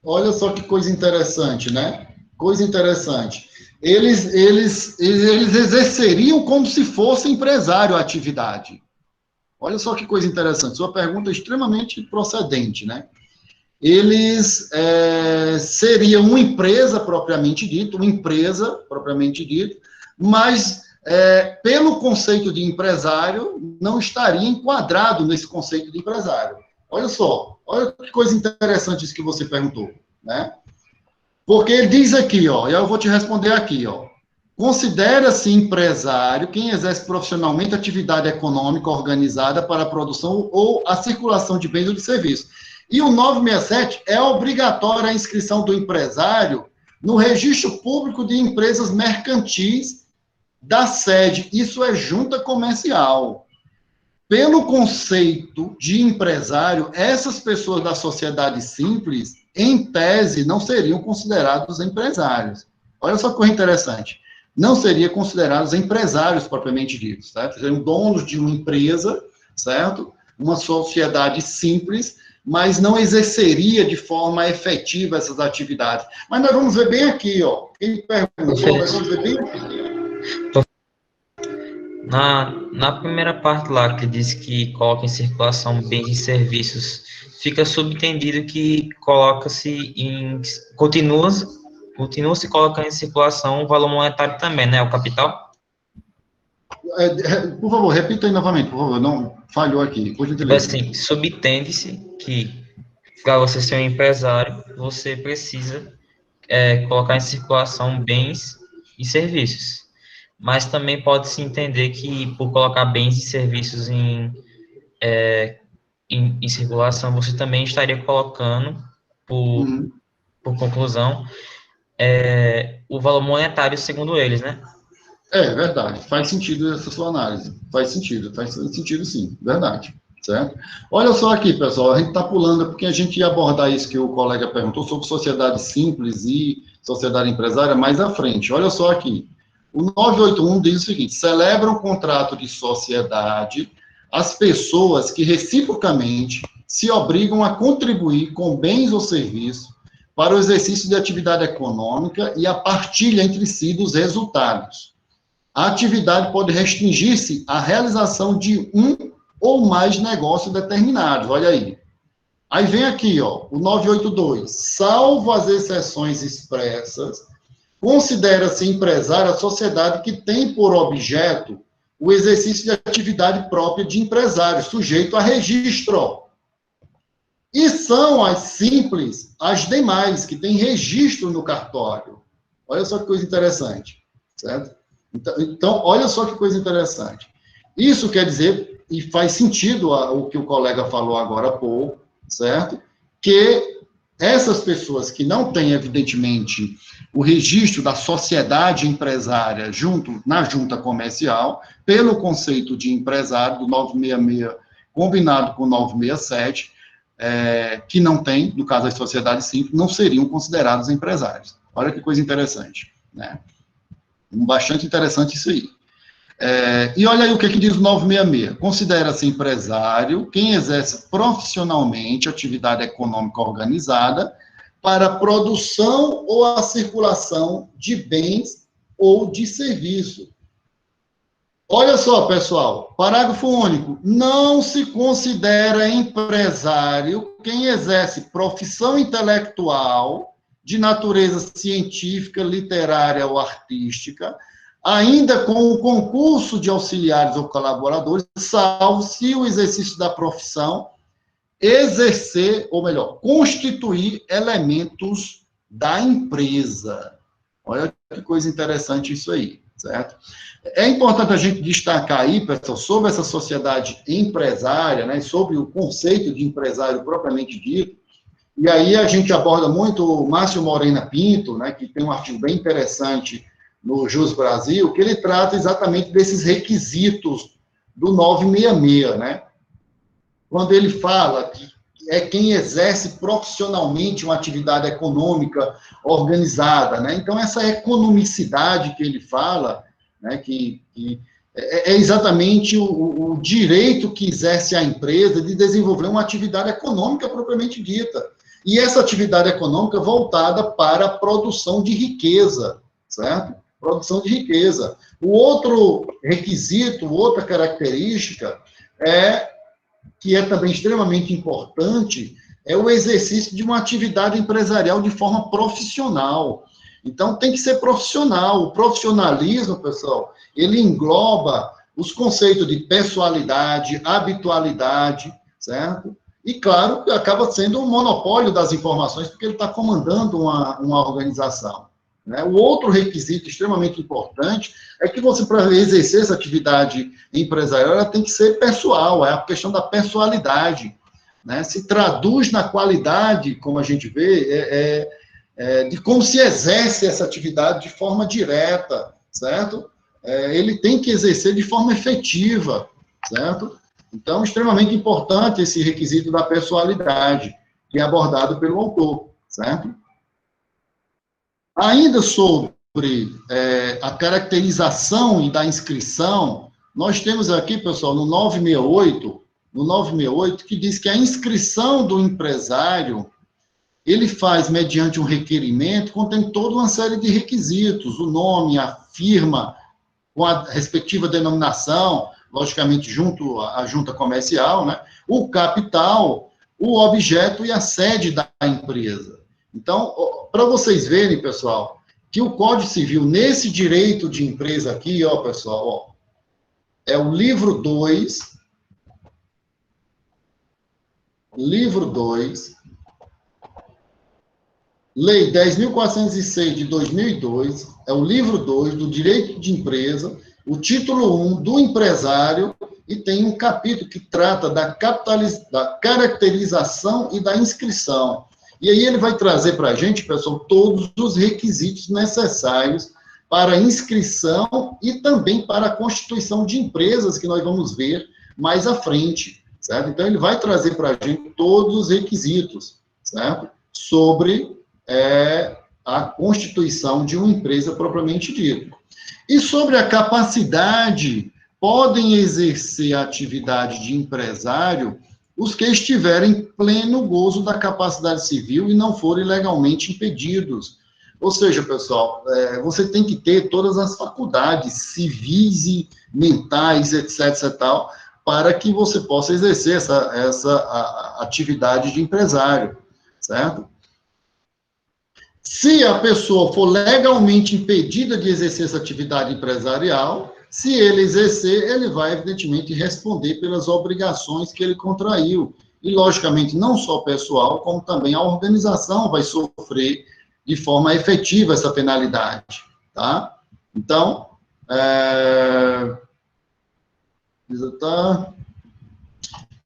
Olha só que coisa interessante, né? Coisa interessante. Eles exerceriam como se fosse empresário a atividade. Olha só que coisa interessante. Sua pergunta é extremamente procedente, né? Eles seriam uma empresa propriamente dita, mas pelo conceito de empresário, não estaria enquadrado nesse conceito de empresário. Olha só, olha que coisa interessante isso que você perguntou, né? Porque ele diz aqui, ó, e eu vou te responder aqui, ó. Considera-se empresário quem exerce profissionalmente atividade econômica organizada para a produção ou a circulação de bens ou de serviços. E o 967 é obrigatória a inscrição do empresário no registro público de empresas mercantis da sede. Isso é junta comercial. Pelo conceito de empresário, essas pessoas da sociedade simples, em tese, não seriam considerados empresários. Olha só que coisa interessante. Não seriam considerados empresários propriamente ditos, certo? Seriam donos de uma empresa, certo? Uma sociedade simples, mas não exerceria de forma efetiva essas atividades. Mas nós vamos ver bem aqui, ó. Quem perguntou, nós vamos ver bem aqui. Na primeira parte lá, que diz que coloca em circulação bens e serviços, fica subentendido que continua-se colocando em circulação o valor monetário também, né? O capital? Por favor, repita aí novamente, por favor. Não, falhou aqui. Por gentileza. Assim, subentende-se que, para você ser um empresário, você precisa colocar em circulação bens e serviços. Mas também pode-se entender que, por colocar bens e serviços em circulação, você também estaria colocando, por conclusão, o valor monetário, segundo eles, né? É verdade, faz sentido essa sua análise. Faz sentido sim, verdade. Certo? Olha só aqui, pessoal, a gente está pulando, porque a gente ia abordar isso que o colega perguntou sobre sociedade simples e sociedade empresária mais à frente. Olha só aqui. O 981 diz o seguinte: celebra um contrato de sociedade as pessoas que reciprocamente se obrigam a contribuir com bens ou serviços para o exercício de atividade econômica e a partilha entre si dos resultados. A atividade pode restringir-se à realização de um ou mais negócios determinados. Olha aí. Aí vem aqui, ó, o 982. Salvo as exceções expressas, considera-se empresário a sociedade que tem por objeto o exercício de atividade própria de empresário, sujeito a registro. E são as simples, as demais, que têm registro no cartório. Olha só que coisa interessante, certo? Então, olha só que coisa interessante. Isso quer dizer, e faz sentido o que o colega falou agora há pouco, certo? Que essas pessoas que não têm, evidentemente, o registro da sociedade empresária na junta comercial, pelo conceito de empresário do 966, combinado com o 967, que não tem, no caso das sociedades simples, não seriam considerados empresários. Olha que coisa interessante, né? Bastante interessante isso aí. E olha aí o que diz o 966. Considera-se empresário quem exerce profissionalmente atividade econômica organizada para a produção ou a circulação de bens ou de serviço. Olha só, pessoal, parágrafo único. Não se considera empresário quem exerce profissão intelectual de natureza científica, literária ou artística, ainda com o concurso de auxiliares ou colaboradores, salvo se o exercício da profissão exercer, ou melhor, constituir elementos da empresa. Olha que coisa interessante isso aí, certo? É importante a gente destacar aí, pessoal, sobre essa sociedade empresária, né, sobre o conceito de empresário propriamente dito, e aí a gente aborda muito o Márcio Morena Pinto, né, que tem um artigo bem interessante no Jus Brasil, que ele trata exatamente desses requisitos do 966, né? Quando ele fala que é quem exerce profissionalmente uma atividade econômica organizada, né? Então, essa economicidade que ele fala, né, que é exatamente o direito que exerce a empresa de desenvolver uma atividade econômica propriamente dita. E essa atividade econômica voltada para a produção de riqueza, certo? Produção de riqueza. O outro requisito, outra característica, que é também extremamente importante, é o exercício de uma atividade empresarial de forma profissional. Então, tem que ser profissional. O profissionalismo, pessoal, ele engloba os conceitos de pessoalidade, habitualidade, certo? E, claro, acaba sendo um monopólio das informações, porque ele está comandando uma organização. Né? O outro requisito extremamente importante é que você, para exercer essa atividade empresarial, ela tem que ser pessoal, é a questão da pessoalidade. Né? Se traduz na qualidade, como a gente vê, de como se exerce essa atividade de forma direta, certo? Ele tem que exercer de forma efetiva, certo? Então, extremamente importante esse requisito da pessoalidade, que é abordado pelo autor, certo? Ainda sobre a caracterização e da inscrição, nós temos aqui, pessoal, no 968, que diz que a inscrição do empresário, ele faz mediante um requerimento, contém toda uma série de requisitos, o nome, a firma, com a respectiva denominação, logicamente junto à junta comercial, né? O capital, o objeto e a sede da empresa. Então, para vocês verem, pessoal, que o Código Civil, nesse direito de empresa aqui, ó, pessoal, ó, é o livro 2, Lei 10.406 de 2002, é o livro 2 do direito de empresa, o título 1 do empresário, e tem um capítulo que trata da caracterização e da inscrição. E aí ele vai trazer para a gente, pessoal, todos os requisitos necessários para a inscrição e também para a constituição de empresas, que nós vamos ver mais à frente, certo? Então, ele vai trazer para a gente todos os requisitos, certo? Sobre a constituição de uma empresa propriamente dita. E sobre a capacidade, podem exercer a atividade de empresário os que estiverem em pleno gozo da capacidade civil e não forem legalmente impedidos. Ou seja, pessoal, você tem que ter todas as faculdades civis e mentais, etc., tal, para que você possa exercer essa atividade de empresário, certo? Se a pessoa for legalmente impedida de exercer essa atividade empresarial, se ele exercer, ele vai, evidentemente, responder pelas obrigações que ele contraiu. E, logicamente, não só o pessoal, como também a organização vai sofrer de forma efetiva essa penalidade, tá? Então,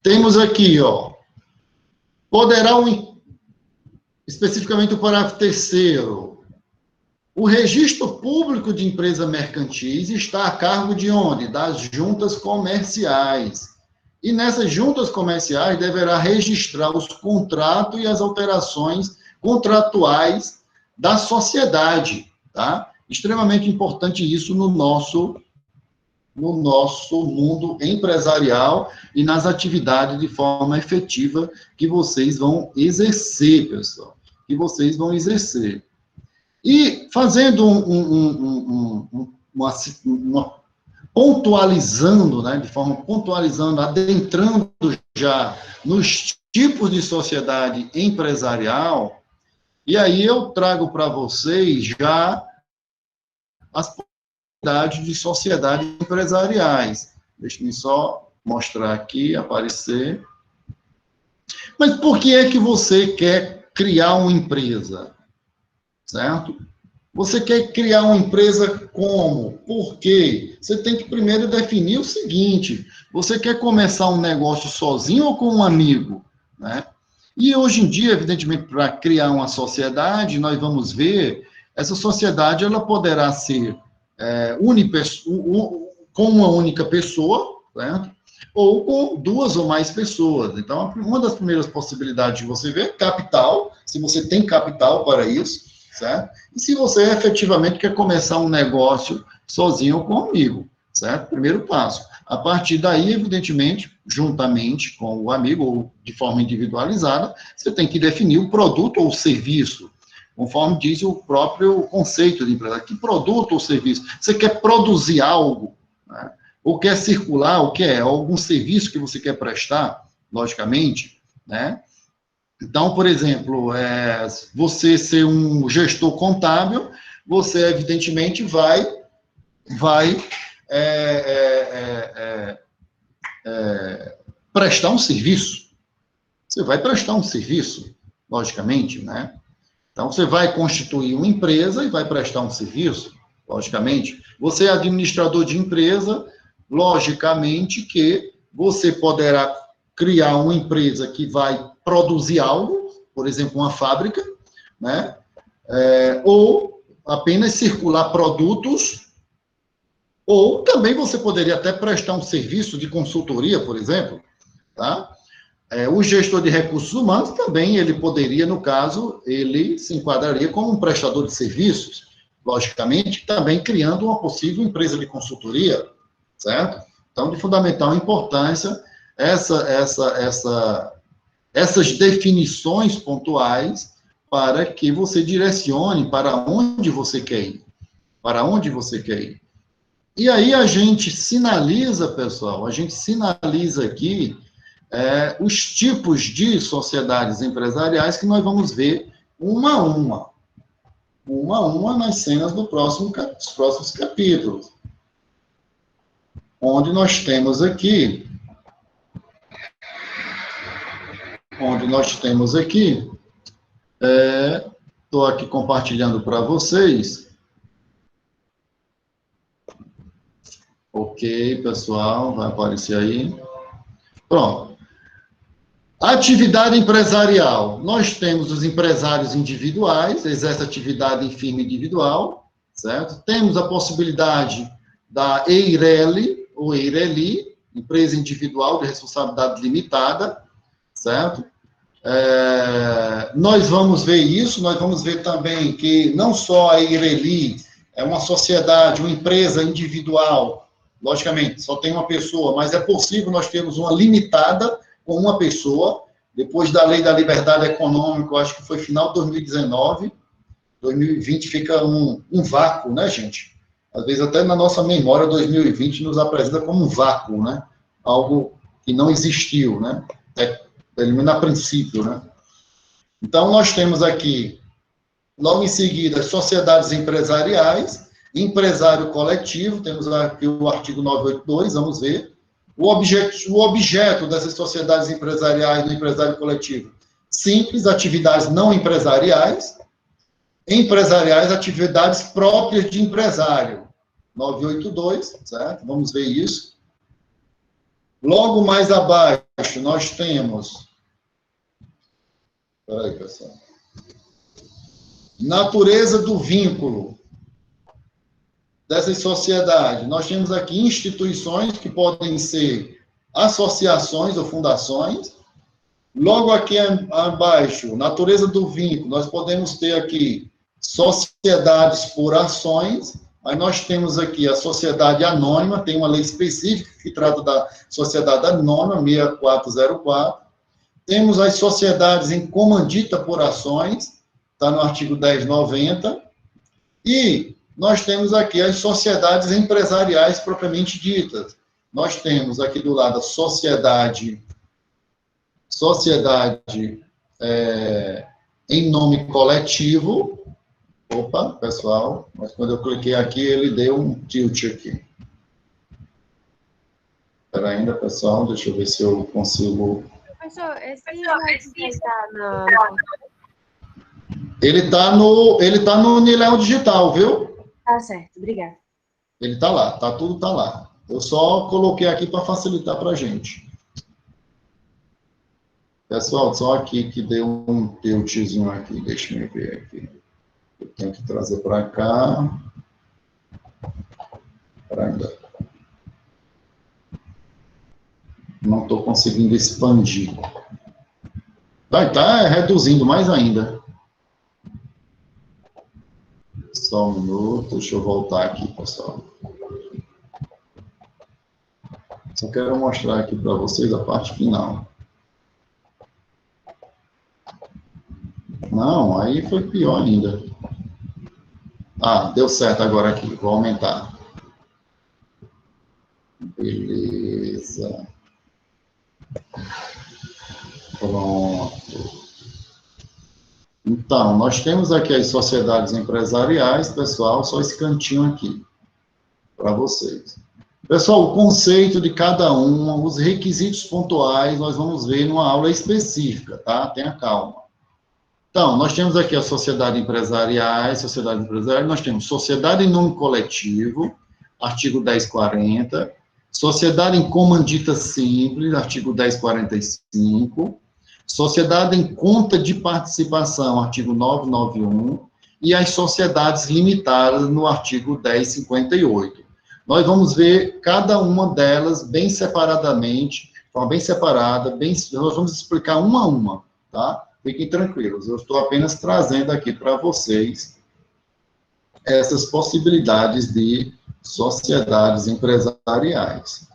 temos aqui, ó, poderá especificamente o parágrafo 3º. O registro público de empresas mercantis está a cargo de onde? Das juntas comerciais. E nessas juntas comerciais deverá registrar os contratos e as alterações contratuais da sociedade, tá? Extremamente importante isso no nosso mundo empresarial e nas atividades de forma efetiva que vocês vão exercer, pessoal, que vocês vão exercer. E fazendo uma pontualizando, né, de forma pontualizando, adentrando já nos tipos de sociedade empresarial, e aí eu trago para vocês já as possibilidades de sociedades empresariais. Deixa eu só mostrar aqui, aparecer. Mas por que é que você quer criar uma empresa? Certo? Você quer criar uma empresa como? Por quê? Você tem que primeiro definir o seguinte: você quer começar um negócio sozinho ou com um amigo? Né? E hoje em dia, evidentemente, para criar uma sociedade, nós vamos ver, essa sociedade ela poderá ser com uma única pessoa, certo? Ou com duas ou mais pessoas. Então, uma das primeiras possibilidades de você ver é capital, se você tem capital para isso, certo? E se você efetivamente quer começar um negócio sozinho ou comigo, certo? Primeiro passo. A partir daí, evidentemente, juntamente com o amigo ou de forma individualizada, você tem que definir o produto ou o serviço, conforme diz o próprio conceito de empresa. Que produto ou serviço? Você quer produzir algo, né? Ou quer circular, o que é? Algum serviço que você quer prestar, logicamente, né? Então, por exemplo, você ser um gestor contábil, você evidentemente vai prestar um serviço. Você vai prestar um serviço, logicamente, né? Então, você vai constituir uma empresa e vai prestar um serviço, logicamente. Você é administrador de empresa, logicamente que você poderá criar uma empresa que vai produzir algo, por exemplo, uma fábrica, né? Ou apenas circular produtos, ou também você poderia até prestar um serviço de consultoria, por exemplo, tá? O gestor de recursos humanos também, ele poderia, no caso, ele se enquadraria como um prestador de serviços, logicamente, também criando uma possível empresa de consultoria, certo? Então, de fundamental importância, essas definições pontuais para que você direcione para onde você quer ir. Para onde você quer ir. E aí a gente sinaliza, pessoal, aqui os tipos de sociedades empresariais que nós vamos ver uma a uma nas cenas dos próximos capítulos. Onde nós temos aqui, estou aqui compartilhando para vocês. Ok, pessoal, vai aparecer aí. Pronto. Atividade empresarial. Nós temos os empresários individuais, exercem atividade em firma individual, certo? Temos a possibilidade da EIRELI, ou EIRELI, empresa individual de responsabilidade limitada, certo? Nós vamos ver isso, nós vamos ver também que não só a EIRELI é uma sociedade, uma empresa individual, logicamente, só tem uma pessoa, mas é possível nós termos uma limitada com uma pessoa, depois da Lei da Liberdade Econômica, eu acho que foi final de 2019, 2020 fica um vácuo, né, gente? Às vezes até na nossa memória 2020 nos apresenta como um vácuo, né? Algo que não existiu, né? A princípio, né? Então, nós temos aqui, logo em seguida, sociedades empresariais, empresário coletivo, temos aqui o artigo 982, vamos ver. O objeto dessas sociedades empresariais, do empresário coletivo, simples, atividades não empresariais, atividades próprias de empresário, 982, certo? Vamos ver isso. Logo mais abaixo, nós temos... Espera aí, pessoal. Natureza do vínculo dessas sociedades. Nós temos aqui instituições que podem ser associações ou fundações. Logo aqui abaixo, natureza do vínculo, nós podemos ter aqui sociedades por ações, mas nós temos aqui a sociedade anônima, tem uma lei específica que trata da sociedade anônima, 6404. Temos as sociedades em comandita por ações, está no artigo 1090. E nós temos aqui as sociedades empresariais propriamente ditas. Nós temos aqui do lado a sociedade em nome coletivo. Opa, pessoal, mas quando eu cliquei aqui, ele deu um tilt aqui. Espera ainda, pessoal, deixa eu ver se eu consigo... Professor, esse está na... Ele tá no Unileão Digital, viu? Tá certo, obrigada. Ele tá lá, tudo tá lá. Eu só coloquei aqui para facilitar para a gente. Pessoal, só aqui que deu um tiltzinho aqui, deixa eu ver aqui. Eu tenho que trazer para cá. Ainda. Não estou conseguindo expandir. Tá reduzindo mais ainda. Só um minuto, deixa eu voltar aqui, pessoal. Só quero mostrar aqui para vocês a parte final. Não, aí foi pior ainda. Ah, deu certo agora aqui, vou aumentar. Beleza. Pronto. Então, nós temos aqui as sociedades empresariais, pessoal, só esse cantinho aqui, para vocês. Pessoal, o conceito de cada uma, os requisitos pontuais, nós vamos ver numa aula específica, tá? Tenha calma. Então, nós temos aqui a sociedade empresariais, nós temos sociedade em nome coletivo, artigo 1040, sociedade em comandita simples, artigo 1045, sociedade em conta de participação, artigo 991, e as sociedades limitadas no artigo 1058. Nós vamos ver cada uma delas bem separadamente, de forma bem separada, nós vamos explicar uma a uma, tá? Fiquem tranquilos, eu estou apenas trazendo aqui para vocês essas possibilidades de sociedades empresariais.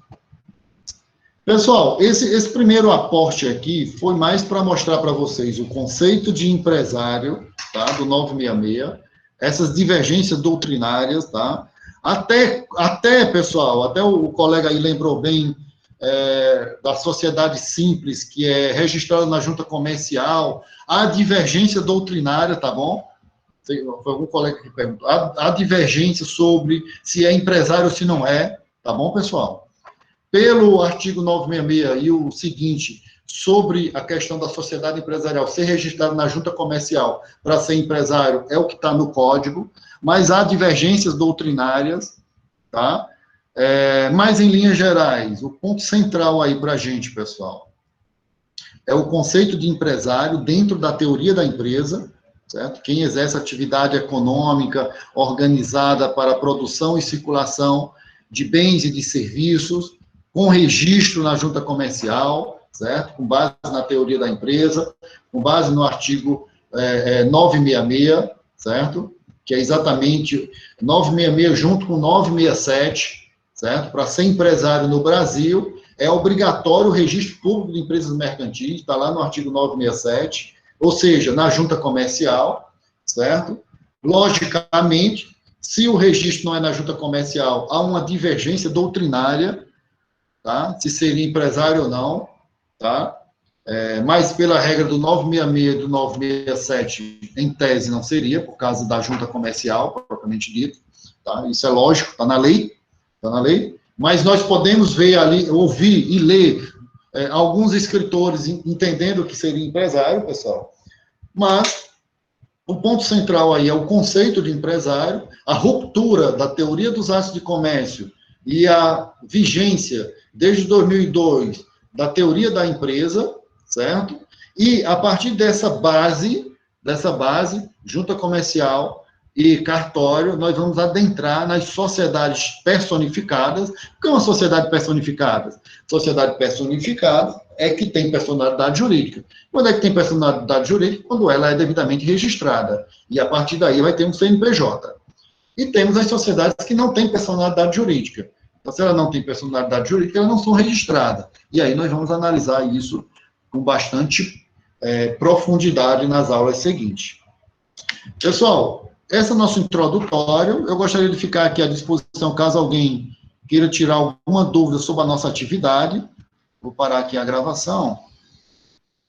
Pessoal, esse primeiro aporte aqui foi mais para mostrar para vocês o conceito de empresário, tá, do 966, essas divergências doutrinárias, tá? Até, pessoal, até o colega aí lembrou bem da sociedade simples, que é registrada na junta comercial, a divergência doutrinária, tá bom? Foi algum colega que perguntou. A divergência sobre se é empresário ou se não é, tá bom, pessoal? Pelo artigo 966 e o seguinte, sobre a questão da sociedade empresarial ser registrada na junta comercial para ser empresário, é o que está no código, mas há divergências doutrinárias, tá? Mas, em linhas gerais, o ponto central aí para a gente, pessoal, é o conceito de empresário dentro da teoria da empresa, certo? Quem exerce atividade econômica organizada para a produção e circulação de bens e de serviços, com registro na junta comercial, certo? Com base na teoria da empresa, com base no artigo 966, certo? Que é exatamente 966 junto com 967, certo? Para ser empresário no Brasil, é obrigatório o registro público de empresas mercantis, está lá no artigo 967, ou seja, na junta comercial, certo? Logicamente, se o registro não é na junta comercial, há uma divergência doutrinária, tá? Se seria empresário ou não, tá? Mas pela regra do 966 e do 967, em tese não seria, por causa da junta comercial, propriamente dito, tá? Isso é lógico, está na lei, mas nós podemos ver ali, ouvir e ler alguns escritores entendendo que seria empresário, pessoal, mas o ponto central aí é o conceito de empresário, a ruptura da teoria dos atos de comércio e a vigência, desde 2002, da teoria da empresa, certo? E, a partir dessa base, junta comercial e cartório, nós vamos adentrar nas sociedades personificadas. O que é uma sociedade personificada? Sociedade personificada é que tem personalidade jurídica. Quando é que tem personalidade jurídica? Quando ela é devidamente registrada. E a partir daí vai ter um CNPJ. E temos as sociedades que não têm personalidade jurídica. Então, se ela não tem personalidade jurídica, elas não são registradas. E aí nós vamos analisar isso com bastante profundidade nas aulas seguintes. Pessoal, esse é o nosso introdutório. Eu gostaria de ficar aqui à disposição, caso alguém queira tirar alguma dúvida sobre a nossa atividade. Vou parar aqui a gravação.